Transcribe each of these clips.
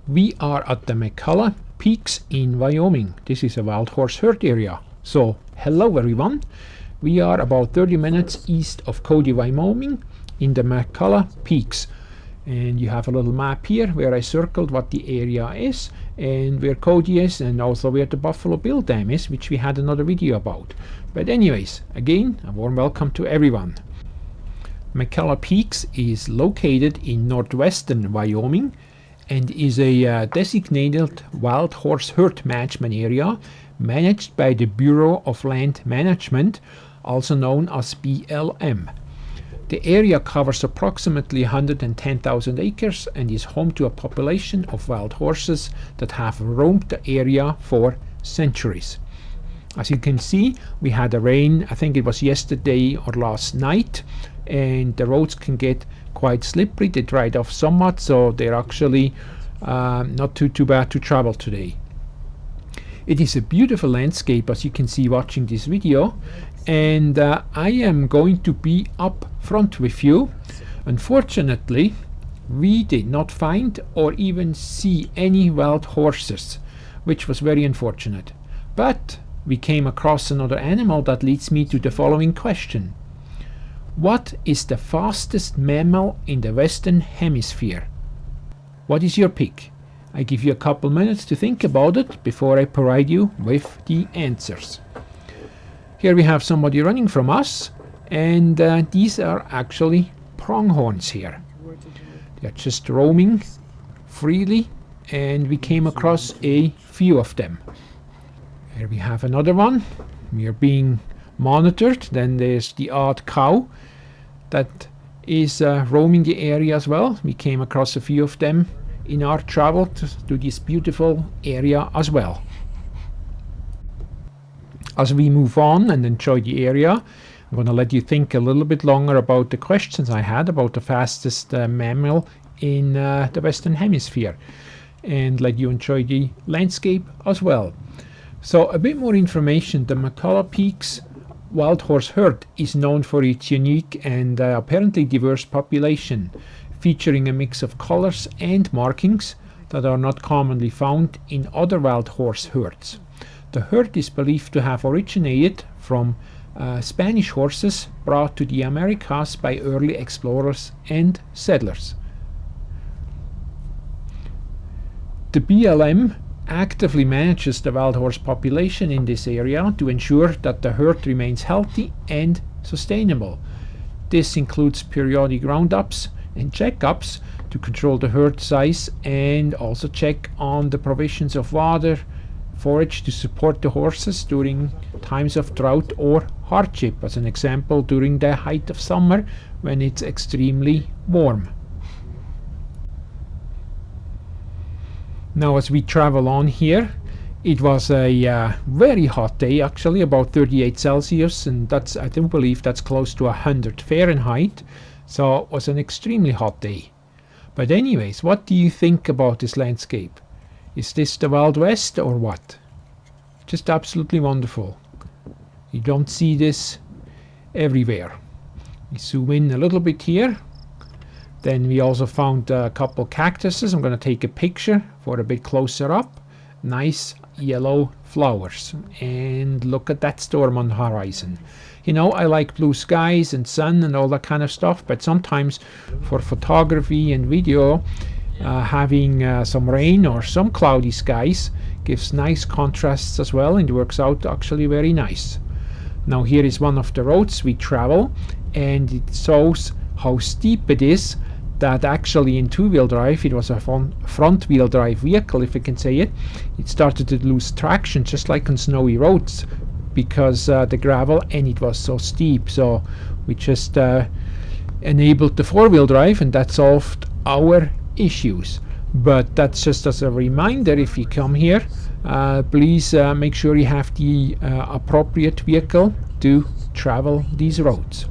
We are at the McCullough Peaks in Wyoming. This is a wild horse herd area. So, hello everyone. We are about 30 minutes east of Cody, Wyoming in the McCullough Peaks. And you have a little map here where I circled what the area is and where Cody is, and also where the Buffalo Bill Dam is, which we had another video about. But anyways, again, a warm welcome to everyone. McCullough Peaks is located in northwestern Wyoming and is a designated wild horse herd management area managed by the Bureau of Land Management, also known as BLM. The area covers approximately 110,000 acres and is home to a population of wild horses that have roamed the area for centuries. As you can see, we had a rain, I think it was yesterday or last night, and the roads can get quite slippery. They dried off somewhat, so they're actually not too bad to travel today. It is a beautiful landscape, as you can see watching this video, and I am going to be up front with you. Unfortunately, we did not find or even see any wild horses, which was very unfortunate. But we came across another animal that leads me to the following question. What is the fastest mammal in the Western Hemisphere? What is your pick? I give you a couple minutes to think about it before I provide you with the answers. Here we have somebody running from us, and these are actually pronghorns here. They are just roaming freely, and we came across a few of them. Here we have another one. We are being monitored. Then there's the odd cow that is roaming the area as well. We came across a few of them in our travel to this beautiful area as well. As we move on and enjoy the area, I'm going to let you think a little bit longer about the questions I had about the fastest mammal in the Western Hemisphere, and let you enjoy the landscape as well. So a bit more information. The McCullough Peaks wild horse herd is known for its unique and apparently diverse population, featuring a mix of colors and markings that are not commonly found in other wild horse herds. The herd is believed to have originated from Spanish horses brought to the Americas by early explorers and settlers. The BLM actively manages the wild horse population in this area to ensure that the herd remains healthy and sustainable. This includes periodic roundups and checkups to control the herd size, and also check on the provisions of water, forage to support the horses during times of drought or hardship, as an example during the height of summer when it's extremely warm. Now as we travel on here, it was a very hot day, actually about 38 Celsius, and I do believe that's close to 100 Fahrenheit, so it was an extremely hot day. But anyways, what do you think about this landscape? Is this the Wild West or what? Just absolutely wonderful. You don't see this everywhere. We zoom in a little bit here. Then we also found a couple cactuses. I'm going to take a picture for a bit closer up. Nice yellow flowers. And look at that storm on the horizon. You know, I like blue skies and sun and all that kind of stuff, but sometimes for photography and video, having some rain or some cloudy skies gives nice contrasts as well, and works out actually very nice. Now here is one of the roads we travel, and it shows how steep it is, that actually in two-wheel drive, it was a front-wheel drive vehicle, if I can say it, it started to lose traction just like on snowy roads because the gravel, and it was so steep. So we just enabled the four-wheel drive, and that solved our issues. But that's just as a reminder, if you come here, please make sure you have the appropriate vehicle to travel these roads.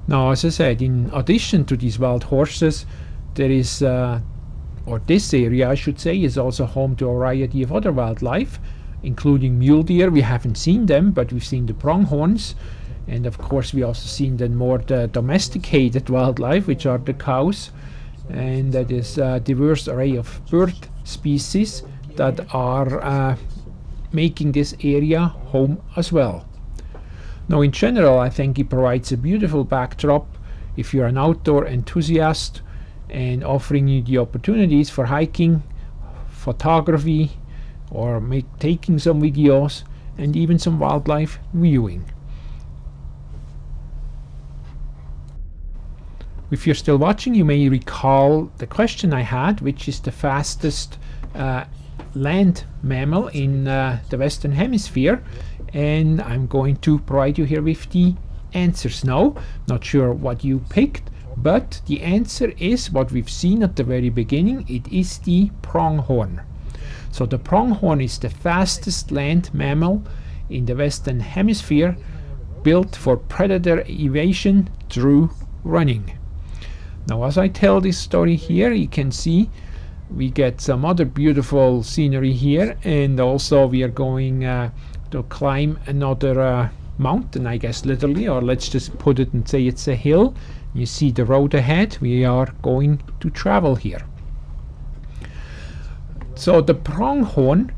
Now, as I said, in addition to these wild horses, there is, or this area I should say, is also home to a variety of other wildlife, including mule deer. We haven't seen them, but we've seen the pronghorns, and of course we also seen the more domesticated wildlife, which are the cows and that is a diverse array of bird species that are making this area home as well. Now, in general, I think it provides a beautiful backdrop if you're an outdoor enthusiast, and offering you the opportunities for hiking, photography, or taking some videos, and even some wildlife viewing. If you're still watching, you may recall the question I had, which is the fastest land mammal in the Western Hemisphere, and I'm going to provide you here with the answers now. Not sure what you picked, but the answer is what we've seen at the very beginning. It is the pronghorn. So the pronghorn is the fastest land mammal in the Western Hemisphere, built for predator evasion through running. Now, as I tell this story here, you can see we get some other beautiful scenery here, and also we are going to climb another mountain, I guess, literally, or let's just put it and say it's a hill. You see the road ahead. We are going to travel here. So the pronghorn,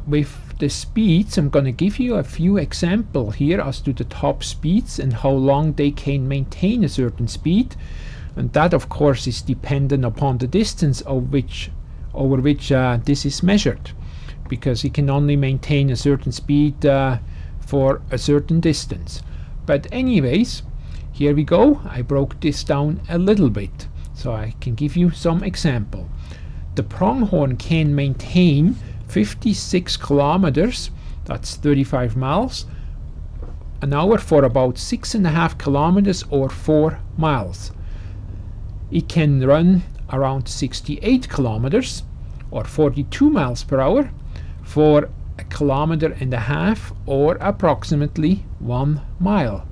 with the speeds, I'm going to give you a few examples here as to the top speeds and how long they can maintain a certain speed, and that of course is dependent upon the distance over which this is measured, because it can only maintain a certain speed for a certain distance. But anyways, here we go. I broke this down a little bit so I can give you some example. The pronghorn can maintain 56 kilometers, that's 35 miles an hour, for about 6.5 kilometers or 4 miles. It can run around 68 kilometers or 42 miles per hour for 1.5 kilometers or approximately 1 mile.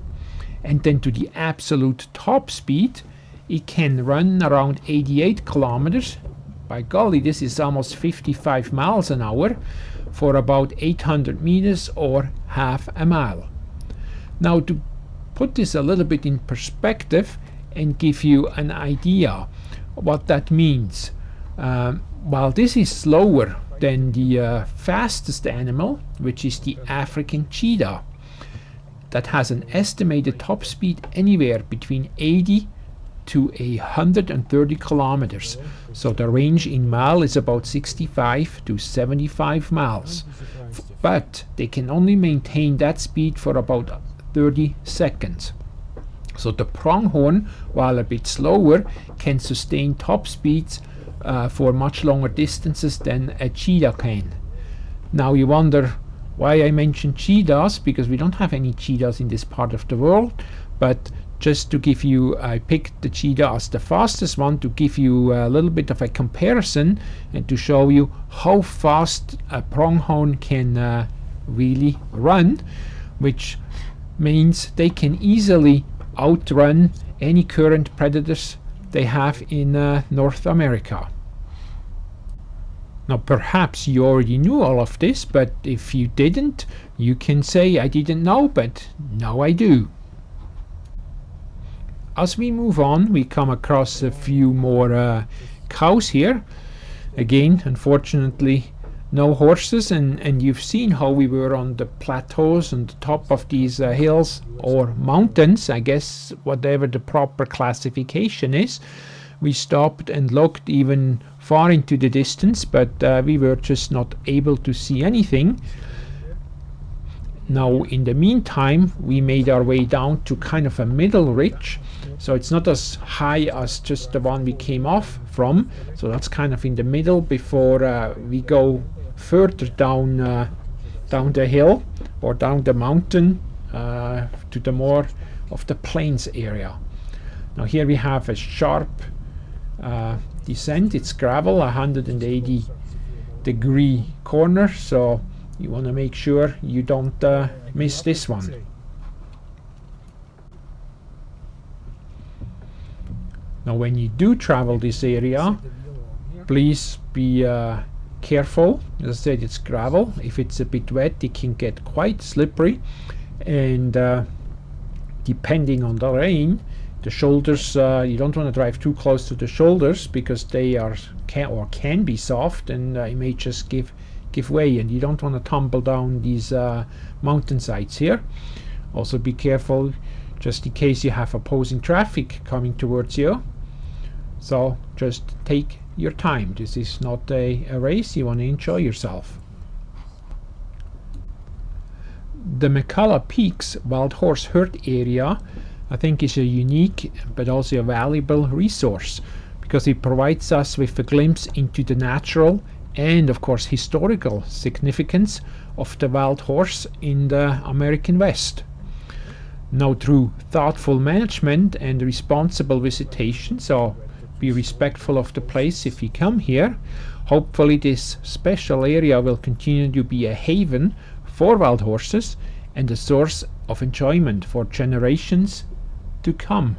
And then to the absolute top speed, it can run around 88 kilometers. By golly, this is almost 55 miles an hour for about 800 meters or half a mile. Now, to put this a little bit in perspective and give you an idea what that means, while this is slower than the fastest animal, which is the African cheetah, that has an estimated top speed anywhere between 80 to 130 kilometers. So the range in mile is about 65 to 75 miles. But they can only maintain that speed for about 30 seconds. So the pronghorn, while a bit slower, can sustain top speeds for much longer distances than a cheetah can. Now you wonder why I mentioned cheetahs, because we don't have any cheetahs in this part of the world, but just to give you, I picked the cheetah as the fastest one to give you a little bit of a comparison and to show you how fast a pronghorn can really run, which means they can easily outrun any current predators they have in North America. Now, perhaps you already knew all of this, but if you didn't, you can say I didn't know, but now I do. As we move on, we come across a few more cows here. Again, unfortunately, no horses, and you've seen how we were on the plateaus on the top of these hills or mountains, I guess, whatever the proper classification is. We stopped and looked even far into the distance, but we were just not able to see anything. Now, in the meantime, we made our way down to kind of a middle ridge, so it's not as high as just the one we came off from, so that's kind of in the middle before we go further down the hill or down the mountain to the more of the plains area. Now here we have a sharp descent. It's gravel, 180-degree corner, so you want to make sure you don't miss this one. Now when you do travel this area, please be careful. As I said, it's gravel. If it's a bit wet, it can get quite slippery, and depending on the rain, The shoulders, you don't want to drive too close to the shoulders because they can be soft, and it may just give way, and you don't want to tumble down these mountainsides here. Also be careful just in case you have opposing traffic coming towards you. So just take your time. This is not a race. You want to enjoy yourself. The McCullough Peaks Wild Horse Herd area, I think, is a unique but also a valuable resource because it provides us with a glimpse into the natural and of course historical significance of the wild horse in the American West. Now, through thoughtful management and responsible visitation, so be respectful of the place if you come here, hopefully this special area will continue to be a haven for wild horses and a source of enjoyment for generations to come.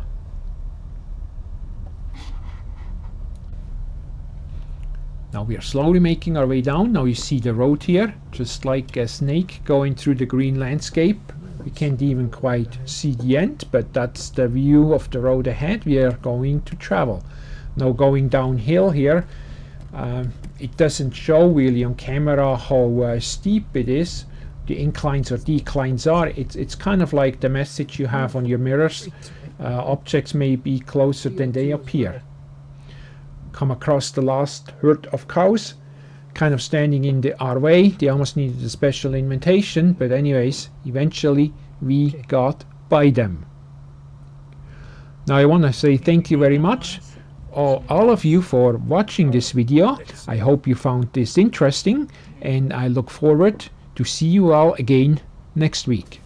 Now we are slowly making our way down. Now you see the road here, just like a snake going through the green landscape. We can't even quite see the end, but that's the view of the road ahead we are going to travel. Now going downhill here, it doesn't show really on camera how steep it is, the inclines or declines are. It's kind of like the message you have on your mirrors. Objects may be closer than they appear. Come across the last herd of cows, kind of standing in our way. They almost needed a special invitation, but anyways, eventually we got by them. Now I want to say thank you very much all of you for watching this video. I hope you found this interesting, and I look forward to see you all again next week.